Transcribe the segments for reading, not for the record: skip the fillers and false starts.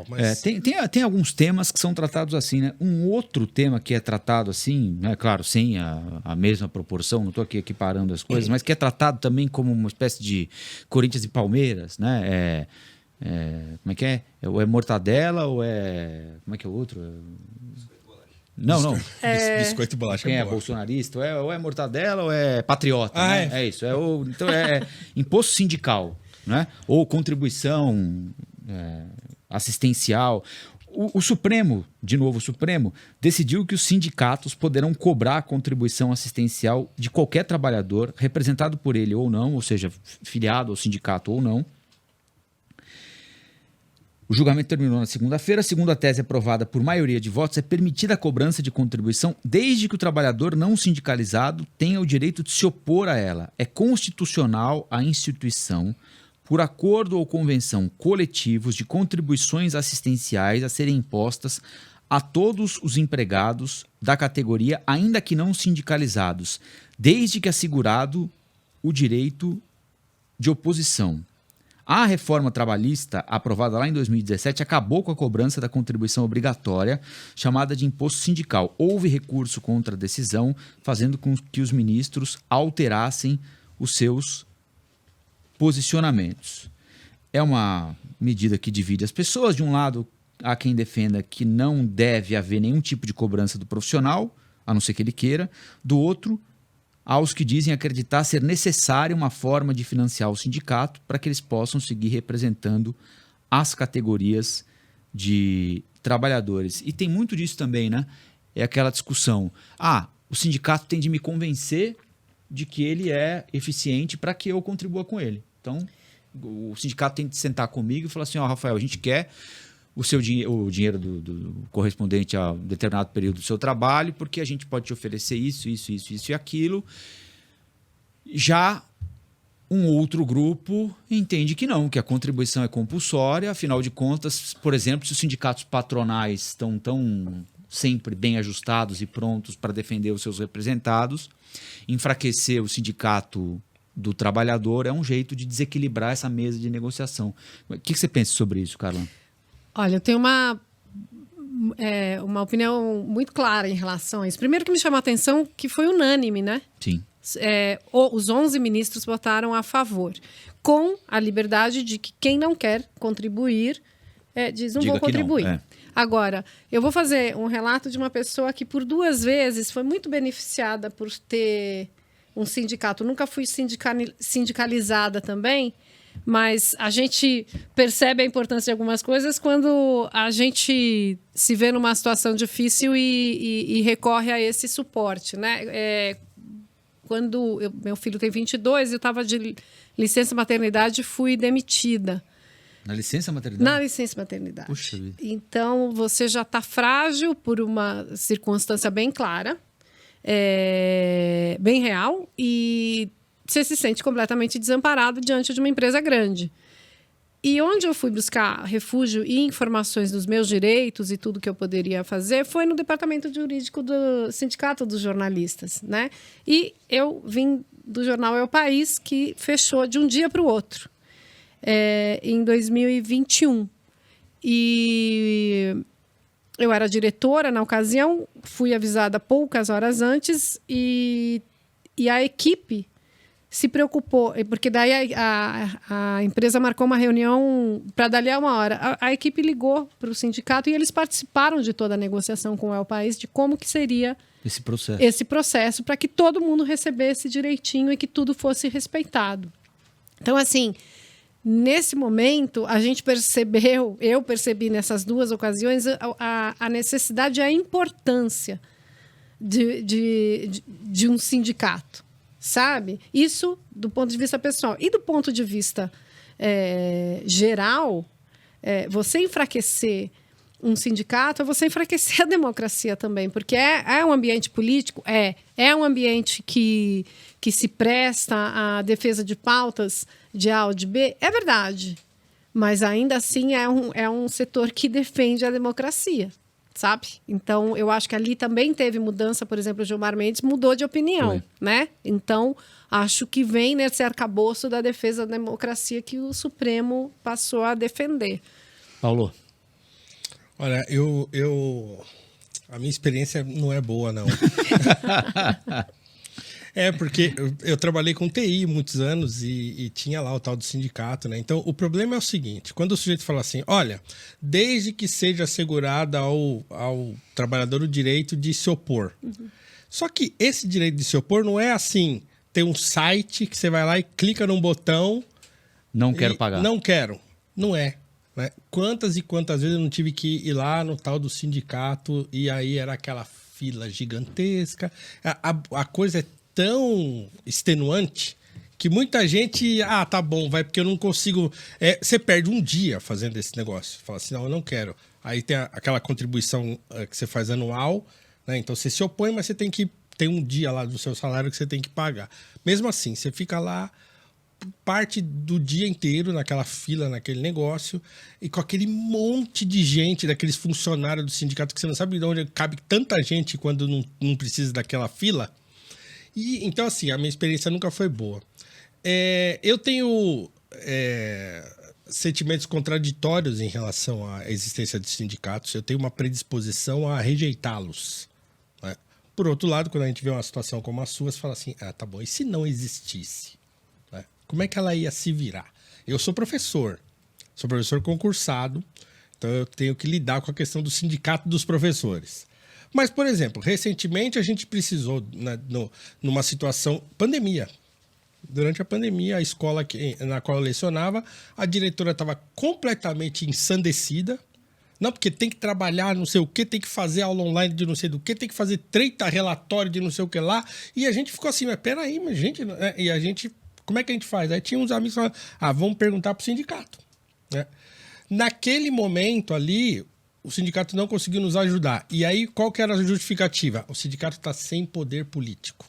tal. Mas... Tem alguns temas que são tratados assim, né? Um outro tema que é tratado assim, né? Claro, sem a mesma proporção, não estou aqui equiparando as coisas, mas que é tratado também como uma espécie de Corinthians e Palmeiras, né? Como é que é? Ou é mortadela ou é... Como é que é o outro? Não. Biscoito e bolacha. Quem é bolsonarista? Ou é mortadela ou é patriota, né? É isso. Então é imposto sindical, né? Ou contribuição assistencial. O Supremo, de novo o Supremo, decidiu que os sindicatos poderão cobrar a contribuição assistencial de qualquer trabalhador, representado por ele ou não, ou seja, filiado ao sindicato ou não. O julgamento terminou na segunda-feira. Segundo a tese aprovada por maioria de votos, é permitida a cobrança de contribuição desde que o trabalhador não sindicalizado tenha o direito de se opor a ela. É constitucional a instituição, por acordo ou convenção coletivos, de contribuições assistenciais a serem impostas a todos os empregados da categoria, ainda que não sindicalizados, desde que assegurado o direito de oposição. A reforma trabalhista, aprovada lá em 2017, acabou com a cobrança da contribuição obrigatória, chamada de imposto sindical. Houve recurso contra a decisão, fazendo com que os ministros alterassem os seus posicionamentos. É uma medida que divide as pessoas. De um lado, há quem defenda que não deve haver nenhum tipo de cobrança do profissional, a não ser que ele queira. Do outro, aos que dizem acreditar ser necessária uma forma de financiar o sindicato para que eles possam seguir representando as categorias de trabalhadores. E tem muito disso também, né? É aquela discussão. O sindicato tem de me convencer de que ele é eficiente para que eu contribua com ele. Então, o sindicato tem de sentar comigo e falar assim, Rafael, a gente quer o dinheiro do correspondente a um determinado período do seu trabalho, porque a gente pode te oferecer isso e aquilo. Já um outro grupo entende que não, que a contribuição é compulsória. Afinal de contas, por exemplo, se os sindicatos patronais estão tão sempre bem ajustados e prontos para defender os seus representados, enfraquecer o sindicato do trabalhador é um jeito de desequilibrar essa mesa de negociação. O que você pensa sobre isso, Carla? Olha, eu tenho uma opinião muito clara em relação a isso. Primeiro que me chamou a atenção que foi unânime, né? Sim. Os 11 ministros votaram a favor, com a liberdade de que quem não quer contribuir diz não Diga vou contribuir. não. Agora, eu vou fazer um relato de uma pessoa que por 2 vezes foi muito beneficiada por ter um sindicato. Nunca fui sindicalizada também, mas a gente percebe a importância de algumas coisas quando a gente se vê numa situação difícil e recorre a esse suporte, né? Quando meu filho tem 22, eu estava de licença maternidade e fui demitida. Na licença maternidade? Na licença maternidade. Puxa vida. Então, você já está frágil por uma circunstância bem clara, bem real, e você se sente completamente desamparado diante de uma empresa grande. E onde eu fui buscar refúgio e informações dos meus direitos e tudo que eu poderia fazer foi no departamento jurídico do Sindicato dos Jornalistas, né? E eu vim do jornal É o País, que fechou de um dia para o outro, em 2021. E eu era diretora na ocasião, fui avisada poucas horas antes e a equipe se preocupou, porque daí a empresa marcou uma reunião para dali a 1 hora. A equipe ligou para o sindicato e eles participaram de toda a negociação com o El País de como que seria esse processo para que todo mundo recebesse direitinho e que tudo fosse respeitado. Então, assim, nesse momento, a gente percebeu, eu percebi nessas 2 ocasiões, a necessidade e a importância de um sindicato. Sabe? Isso do ponto de vista pessoal. E do ponto de vista geral, você enfraquecer um sindicato é você enfraquecer a democracia também, porque é um ambiente político, é um ambiente que se presta à defesa de pautas de A ou de B, é verdade. Mas ainda assim é um setor que defende a democracia. Sabe? Então, eu acho que ali também teve mudança. Por exemplo, o Gilmar Mendes mudou de opinião, né? Então, acho que vem nesse arcabouço da defesa da democracia que o Supremo passou a defender. Paulo? Olha, a minha experiência não é boa, não. Porque eu trabalhei com TI muitos anos e tinha lá o tal do sindicato, né? Então, o problema é o seguinte, quando o sujeito fala assim, olha, desde que seja assegurado ao trabalhador o direito de se opor. Uhum. Só que esse direito de se opor não é assim, tem um site que você vai lá e clica num botão... Não quero pagar. Não quero. Não é. Né? Quantas e quantas vezes eu não tive que ir lá no tal do sindicato e aí era aquela fila gigantesca. A coisa é tão extenuante que muita gente... tá bom, vai, porque eu não consigo... você perde um dia fazendo esse negócio. Fala assim, não, eu não quero. Aí tem aquela contribuição que você faz anual, né? Então você se opõe, mas você tem um dia lá do seu salário que você tem que pagar. Mesmo assim, você fica lá parte do dia inteiro naquela fila, naquele negócio, e com aquele monte de gente, daqueles funcionários do sindicato que você não sabe de onde cabe tanta gente quando não precisa daquela fila. E então, assim, a minha experiência nunca foi boa. Eu tenho sentimentos contraditórios em relação à existência de sindicatos. Eu tenho uma predisposição a rejeitá-los, né? Por outro lado, quando a gente vê uma situação como a sua, você fala assim, tá bom, e se não existisse? Né? Como é que ela ia se virar? Eu sou professor concursado, então eu tenho que lidar com a questão do sindicato dos professores. Mas, por exemplo, recentemente a gente precisou, numa situação, pandemia. Durante a pandemia, a escola na qual eu lecionava, a diretora estava completamente ensandecida. Não, porque tem que trabalhar não sei o que, tem que fazer aula online de não sei do que, tem que fazer 30 relatórios de não sei o que lá. E a gente ficou assim, mas peraí, mas gente... E a gente, como é que a gente faz? Aí tinha uns amigos falando, vamos perguntar pro sindicato. Né? Naquele momento ali... O sindicato não conseguiu nos ajudar. E aí, qual que era a justificativa? O sindicato está sem poder político.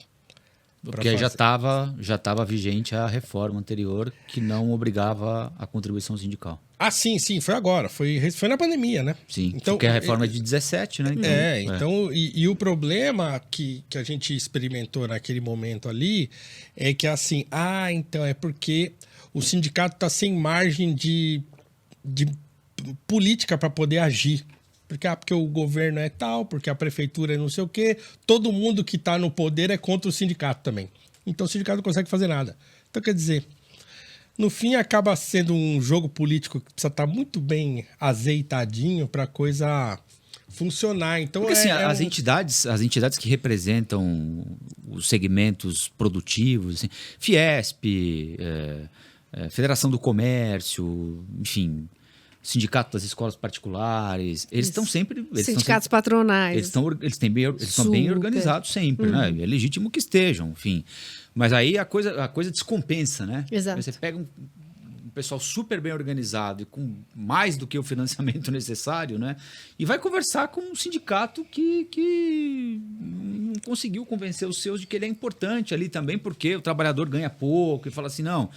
Porque já estava vigente a reforma anterior que não obrigava a contribuição sindical. Sim, foi agora. Foi na pandemia, né? Sim, então, porque a reforma é de 17, né? Então, e o problema que a gente experimentou naquele momento ali é que assim, então é porque o sindicato está sem margem de política para poder agir. Porque o governo é tal, porque a prefeitura é não sei o quê. Todo mundo que está no poder é contra o sindicato também. Então o sindicato não consegue fazer nada. Então, quer dizer, no fim acaba sendo um jogo político que precisa estar muito bem azeitadinho para a coisa funcionar. Então, porque, assim, as entidades que representam os segmentos produtivos, assim, Fiesp, Federação do Comércio, enfim... Sindicato das escolas particulares, eles estão sempre... Sindicatos patronais. Eles estão bem organizados sempre, né? É legítimo que estejam, enfim. Mas aí a coisa descompensa, né? Exato. Você pega um pessoal super bem organizado e com mais do que o financiamento necessário, né? E vai conversar com um sindicato que não conseguiu convencer os seus de que ele é importante ali também, porque o trabalhador ganha pouco e fala assim, não...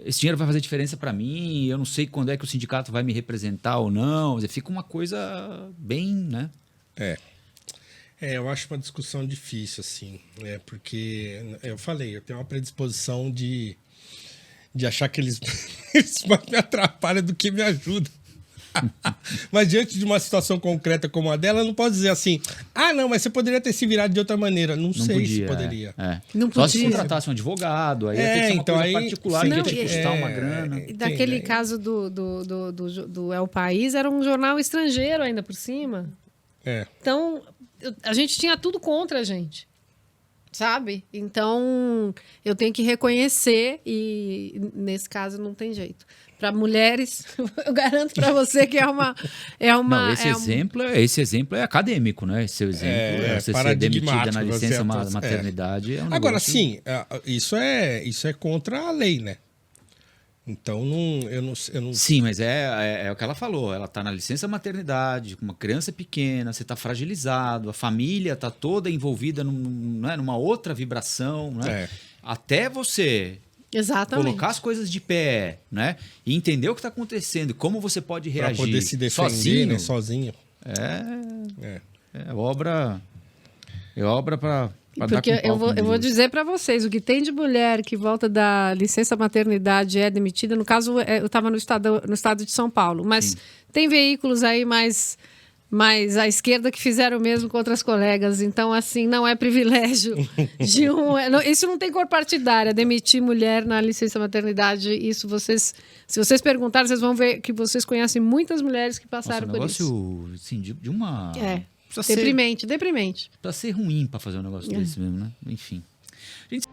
Esse dinheiro vai fazer diferença para mim, eu não sei quando é que o sindicato vai me representar ou não. Fica uma coisa bem, né? Eu acho uma discussão difícil, assim, porque eu falei, eu tenho uma predisposição de achar que eles mais me atrapalham do que me ajudam. Mas diante de uma situação concreta como a dela, não pode dizer assim, não, mas você poderia ter se virado de outra maneira. Não sei podia, se poderia. Não Só podia. se contratasse um advogado, aí ia ter que ser uma coisa particular, que ia te custar uma grana. Daquele caso do El País, era um jornal estrangeiro ainda por cima. Então, a gente tinha tudo contra a gente. Sabe? Então, eu tenho que reconhecer e, nesse caso, não tem jeito. Para mulheres, eu garanto para você que é uma... Não, esse exemplo é acadêmico, né? Esse exemplo é você ser demitida na licença maternidade. É um agora, sim, isso é contra a lei, né? Então, eu não... Sim, mas é o que ela falou. Ela está na licença maternidade, com uma criança pequena, você está fragilizado, a família está toda envolvida numa outra vibração, né? Até você... Exatamente. Colocar as coisas de pé, né? E entender o que está acontecendo e como você pode reagir. Para poder se defender sozinho. É obra para... Porque eu vou dizer para vocês, o que tem de mulher que volta da licença maternidade é demitida, no caso, eu estava no estado de São Paulo, mas tem veículos aí mais mas a esquerda que fizeram o mesmo com outras colegas. Então, assim, não é privilégio de isso não tem cor partidária, demitir mulher na licença maternidade. Isso se vocês perguntarem, vocês vão ver que vocês conhecem muitas mulheres que passaram por isso. Negócio, assim, de uma... Deprimente. Precisa ser ruim para fazer um negócio desse mesmo, né? Enfim. Gente...